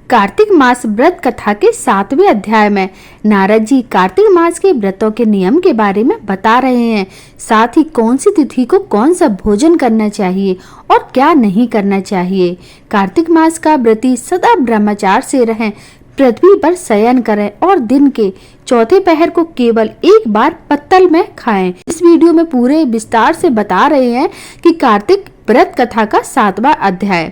कार्तिक मास व्रत कथा के 7वें अध्याय में नारद जी कार्तिक मास के व्रतों के नियम के बारे में बता रहे हैं। साथ ही कौन सी तिथि को कौन सा भोजन करना चाहिए और क्या नहीं करना चाहिए। कार्तिक मास का व्रती सदा ब्रह्मचार्य से रहें, पृथ्वी पर शयन करें और दिन के चौथे पहर को केवल एक बार पत्तल में खाएं। इस वीडियो में पूरे विस्तार से बता रहे हैं कि कार्तिक व्रत कथा का 7वां अध्याय।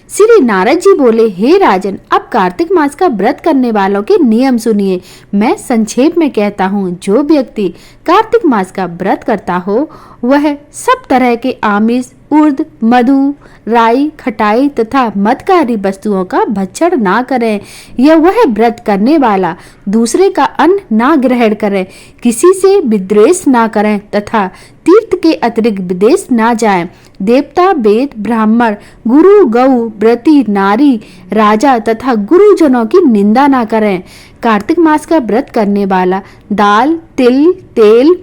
श्री नारद जी बोले, हे राजन, अब कार्तिक मास का व्रत करने वालों के नियम सुनिए। मैं संक्षेप में कहता हूँ, जो व्यक्ति कार्तिक मास का व्रत करता हो वह सब तरह के आमिष, उर्द, मधु, राई, खटाई तथा मदकारी वस्तुओं का भक्षण ना करें। यह वह व्रत करने वाला दूसरे का अन्न ना ग्रहण करे, किसी से विद्वेष ना करें तथा तीर्थ के अतिरिक्त विदेश ना जाएं। देवता, वेद, ब्राह्मण, गुरु, गौ, व्रती, नारी, राजा तथा गुरुजनों की निंदा ना करें। कार्तिक मास का व्रत करने वाला दाल, तिल, तेल,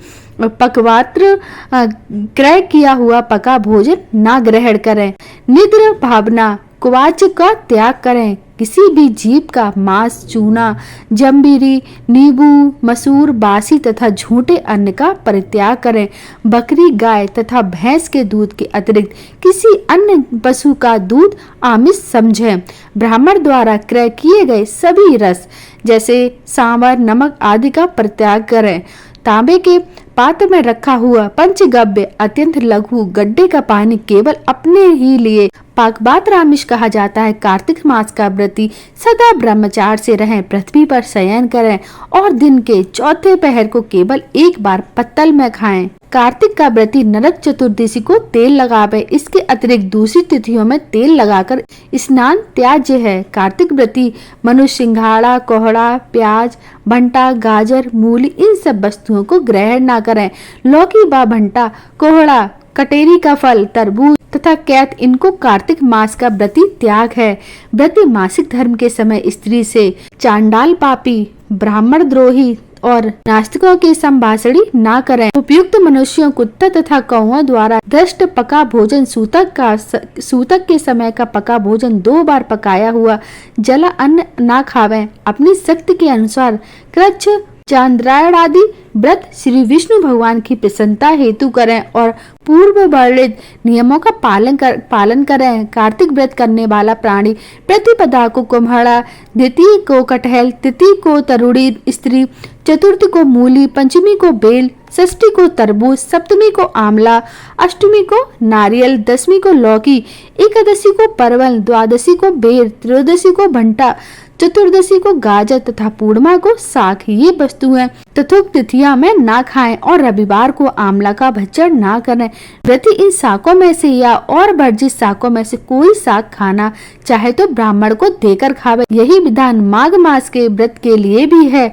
पकवात्र, क्रय किया हुआ पका भोजन ना ग्रहण करें। निद्र भावना कुवाच का त्याग करें। किसी भी जीव का मांस, चूना, जम्बीरी, नींबू, मसूर, बासी तथा झूठे अन्न का परित्याग करें। बकरी, गाय तथा भैंस के दूध के अतिरिक्त किसी अन्य पशु का दूध आमिष समझें। ब्राह्मण द्वारा क्रय किए गए सभी रस जैसे सांवर, नमक आदि का परित्याग करें। तांबे के पात्र में रखा हुआ पंचगव्य अत्यंत लघु गड्ढे का पानी केवल अपने ही लिए पाकपात्र आमिष कहा जाता है। कार्तिक मास का व्रती सदा ब्रह्मचार्य से रहें, पृथ्वी पर शयन करें और दिन के चौथे पहर को केवल एक बार पत्तल में खाएं। कार्तिक का व्रती नरक चतुर्दशी को तेल लगावे। इसके अतिरिक्त दूसरी तिथियों में तेल लगाकर स्नान त्याज्य है। कार्तिक व्रती मनुष्य सिंघाड़ा, कोहड़ा, प्याज, भंटा, गाजर, मूली इन सब वस्तुओं को ग्रहण ना करें। लौकी व भंटा, कोहड़ा, कटेरी का फल, तरबूज तथा कैत इनको कार्तिक मास का व्रती त्याग है। व्रती मासिक धर्म के समय स्त्री से चांडाल, पापी, ब्राह्मण द्रोही और नास्तिकों के संभाषणी ना करें। उपयुक्त मनुष्यों, कुत्ता तथा कौओं द्वारा दृष्ट पका भोजन, सूतक के समय का पका भोजन 2 बार पकाया हुआ जला अन्न ना खावें। अपनी शक्ति के अनुसार कृच्छ, चांद्रायण आदि व्रत श्री विष्णु भगवान की प्रसन्नता हेतु करें और पूर्व वर्णित नियमों का पालन करें। कार्तिक व्रत करने वाला प्राणी प्रतिपदा को कुम्हड़ा, द्वितीय को कटहल, तृतीय को तरुणी स्त्री, चतुर्थी को मूली, पंचमी को बेल, षष्ठी को तरबूज, सप्तमी को आंवला, अष्टमी को नारियल, दसवीं को लौकी, एकादशी को परवल, द्वादशी को बेर, त्रयोदशी को भंटा, चतुर्दशी को गाजर तथा पूर्णिमा को साग। ये वस्तुएं तथोक्त तिथियां में ना खाएं और रविवार को आंवला का भक्षण ना करें। व्रती इन शाकों में से या और वर्जित शाकों में से कोई शाक खाना चाहे तो ब्राह्मण को देकर खावे। यही विधान माघ मास के व्रत के लिए भी है।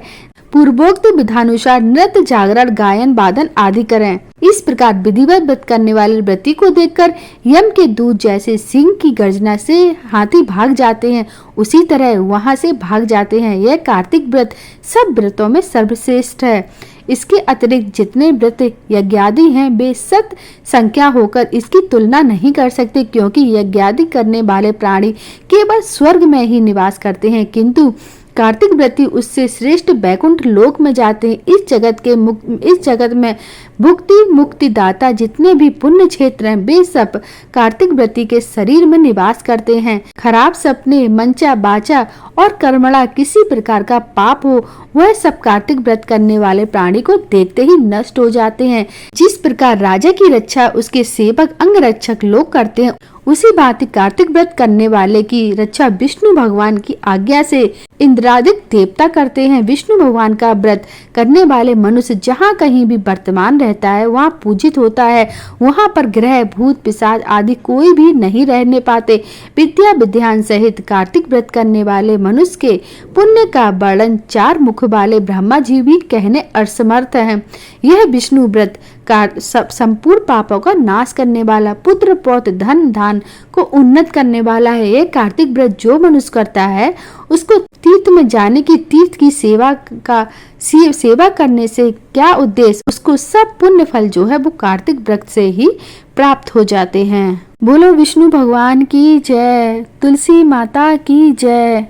पूर्वोक्त विधानुसार नृत्य, जागरण, गायन, वादन आदि करें। इस प्रकार विधिवत व्रत करने वाले व्रती को देखकर यम के दूत जैसे सिंह की गर्जना से हाथी भाग जाते हैं, उसी तरह वहां से भाग जाते हैं। यह कार्तिक व्रत सब व्रतों में सर्वश्रेष्ठ है। इसके अतिरिक्त जितने व्रत यज्ञादि हैं वे सत संख्या होकर इसकी तुलना नहीं कर सकते, क्योंकि यज्ञादि करने वाले प्राणी केवल स्वर्ग में ही निवास करते हैं, किंतु कार्तिक व्रती उससे श्रेष्ठ बैकुंठ लोक में जाते हैं। इस जगत में भुक्ति मुक्ति दाता जितने भी पुण्य क्षेत्र हैं वे सब कार्तिक व्रती के शरीर में निवास करते हैं। खराब सपने, मंचा, बाचा और कर्मणा किसी प्रकार का पाप हो वह सब कार्तिक व्रत करने वाले प्राणी को देखते ही नष्ट हो जाते हैं। जिस प्रकार राजा की रक्षा उसके सेवक अंगरक्षक लोग करते हैं, उसी भांति कार्तिक व्रत करने वाले की रक्षा विष्णु भगवान की आज्ञा से इंद्रादिक देवता करते हैं। विष्णु भगवान का व्रत करने वाले मनुष्य जहाँ कहीं भी वर्तमान रहता है वहाँ पूजित होता है। वहाँ पर ग्रह, भूत, पिशाच आदि कोई भी नहीं रहने पाते। विद्या विद्यान सहित कार्तिक व्रत करने वाले मनुष्य के पुण्य का वर्णन 4 मुख वाले ब्रह्मा जी भी कहने असमर्थ हैं। यह विष्णु व्रत संपूर्ण पापों का नाश करने वाला, पुत्र, पौत्र, धन, धान को उन्नत करने वाला है। यह कार्तिक व्रत जो मनुष्य करता है उसको तीर्थ में जाने की, तीर्थ की सेवा करने से क्या उद्देश्य, उसको सब पुण्य फल जो है वो कार्तिक व्रत से ही प्राप्त हो जाते हैं। बोलो विष्णु भगवान की जय, तुलसी माता की जय।